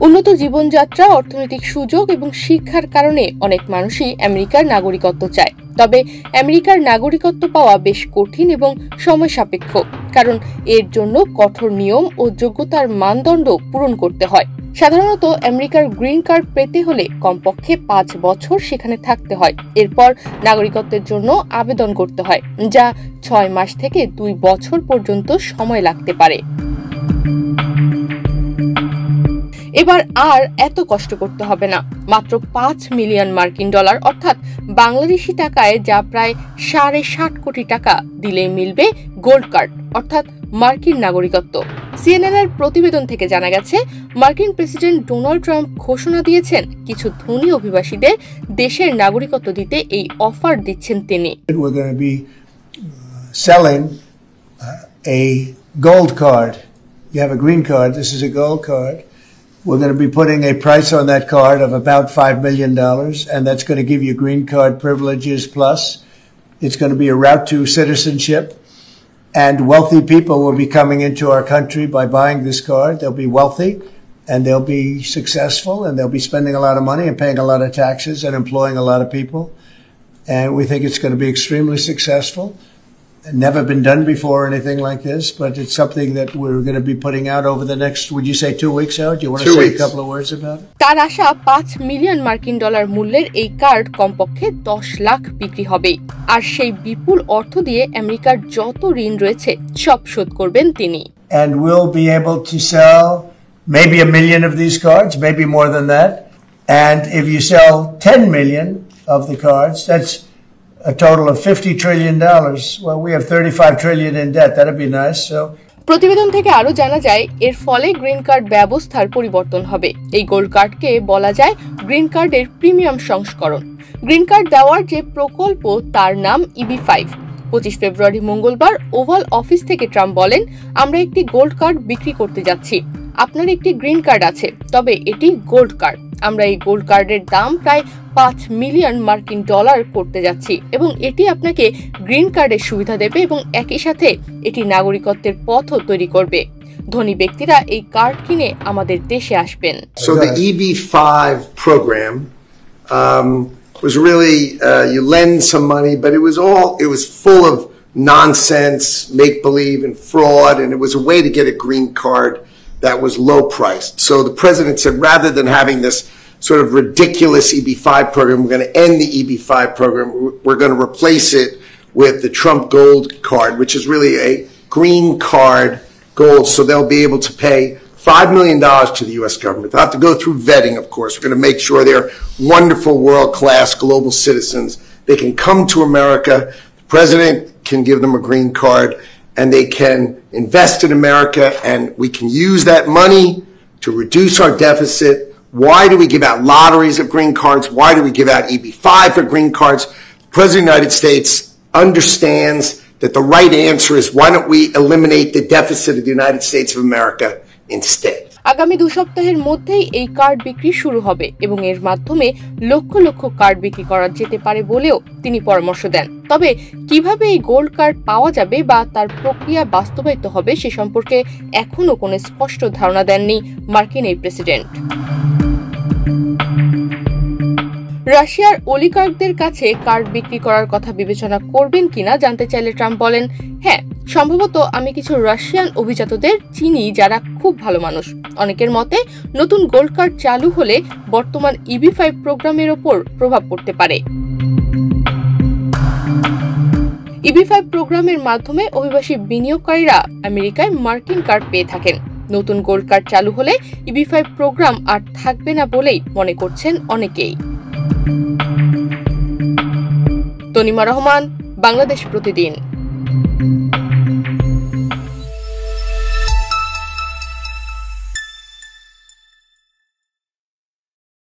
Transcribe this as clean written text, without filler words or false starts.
উন্নত জীবনযাত্রা, অর্থনৈতিক সুযোগ এবং শিক্ষার কারণে অনেক মানুষই আমেরিকার নাগরিকত্ব চায়। তবে আমেরিকার নাগরিকত্ব পাওয়া বেশ কঠিন এবং সময় সাপেক্ষ, কারণ এর জন্য কঠোর নিয়ম ও যোগ্যতার মানদণ্ড পূরণ করতে হয়। সাধারণত আমেরিকার গ্রিন কার্ড পেতে হলে কমপক্ষে 5 বছর সেখানে থাকতে হয়। এরপর নাগরিকত্বের জন্য আবেদন করতে হয়, যা 6 মাস থেকে 2 বছর পর্যন্ত সময় লাগতে পারে। এবার আর এত কষ্ট করতে হবে না। মাত্র $5 মিলিয়ন অর্থাৎ বাংলাদেশি টাকায় যা প্রায় 60.5 কোটি টাকা দিলেই মিলবে গোল্ড কার্ড অর্থাৎ মার্কিন নাগরিকত্ব। সিএনএন এর প্রতিবেদন থেকে জানা গেছে, মার্কিন প্রেসিডেন্ট ডোনাল্ড ট্রাম্প ঘোষণা দিয়েছেন কিছু ধনী অভিবাসীদের দেশের নাগরিকত্ব দিতে এই অফার দিচ্ছেন তিনি। We're going to be selling a gold card. You have a green card, this is a gold card. We're going to be putting a price on that card of about $5 million, and that's going to give you green card privileges plus. It's going to be a route to citizenship, and wealthy people will be coming into our country by buying this card. They'll be wealthy, and they'll be successful, and they'll be spending a lot of money and paying a lot of taxes and employing a lot of people. And we think it's going to be extremely successful. Never been done before or anything like this, but it's something that we're going to be putting out over the next, would you say 2 weeks out? Do you want to say a couple of words about it? তার আশা $5 million মূল্যের এই card কমপক্ষে 10 লাখ বিক্রি হবে, আর সেই বিপুল অর্থ দিয়ে আমেরিকার যত ঋণ রয়েছে সব শোধ করবেন তিনি। And we'll be able to sell maybe 1 million of these cards, maybe more than that. And if you sell 10 million of the cards, that's a total of $50 trillion. Well, we have 35 trillion in debt. That'd be nice. So প্রতিবেদন থেকে আরো জানা যায়, এর ফলে green card ব্যবস্থার পরিবর্তন হবে। এই গোল্ড কার্ডকে বলা যায় গ্রিন কার্ডের প্রিমিয়াম সংস্করণ। গ্রিন কার্ড দেওয়ার যে প্রকল্প তার নাম EB-5। 25 ফেব্রুয়ারি মঙ্গলবার ওভাল অফিস থেকে ট্রাম্প বলেন, আমরা একটি গোল্ড কার্ড বিক্রি করতে যাচ্ছি। আপনার একটি গ্রিন কার্ড আছে, তবে এটি গোল্ড কার্ড। আমরা এই গোল্ড কার্ডের দাম প্রায় $5 মিলিয়ন করতে যাচ্ছি, এবং এটি আপনাকে গ্রিন কার্ডের সুবিধা দেবে এবং একই সাথে এটি নাগরিকত্বের পথও তৈরি করবে। ধনী ব্যক্তিরা এই কার্ড কিনে আমাদের দেশে আসবেন। So the EB-5 program was really you lend some money, but it was full of nonsense, make believe, and fraud, and it was a way to get a green card that was low priced. So the president said, rather than having this sort of ridiculous EB-5 program, we're going to end the EB-5 program. We're going to replace it with the Trump Gold Card, which is really a green card gold. So they'll be able to pay $5 million to the U.S. government. They'll have to go through vetting, of course. We're going to make sure they're wonderful, world-class global citizens. They can come to America. The president can give them a green card, and they can invest in America, and we can use that money to reduce our deficit. Why do we give out lotteries of green cards? Why do we give out EB-5 for green cards? The President of the United States understands that the right answer is, why don't we eliminate the deficit of the United States of America instead? আগামী 2 সপ্তাহের মধ্যেই এই card বিক্রি শুরু হবে এবং এর মাধ্যমে লক্ষ লক্ষ কার্ড বিক্রি করা যেতে পারে বলেও তিনি পরামর্শ দেন। তবে কিভাবে এই গোল্ড কার্ড পাওয়া যাবে বা তার প্রক্রিয়া বাস্তবায়িত হবে সে সম্পর্কে এখনো কোনো স্পষ্ট ধারণা দেননি মার্কিন এই প্রেসিডেন্ট। রাশিয়ার অলিগার্কদের কাছে কার্ড বিক্রি করার কথা বিবেচনা করবেন কিনা জানতে চাইলে ট্রাম্প বলেন, হ্যাঁ, সম্ভবত আমি কিছু রাশিয়ান অভিজাতদের চিনি যারা খুব ভালো মানুষ। অনেকের মতে নতুন গোল্ড কার্ড চালু হলে বর্তমান EB-5 প্রোগ্রামের ওপর প্রভাব পড়তে পারে। EB-5 প্রোগ্রামের মাধ্যমে অভিবাসী বিনিয়োগকারীরা আমেরিকায় মার্কিন কার্ড পেয়ে থাকেন। নতুন গোল্ড কার্ড চালু হলে EB-5 প্রোগ্রাম আর থাকবে না বলেই মনে করছেন অনেকেই। তনিমা রহমান, বাংলাদেশ প্রতিদিন।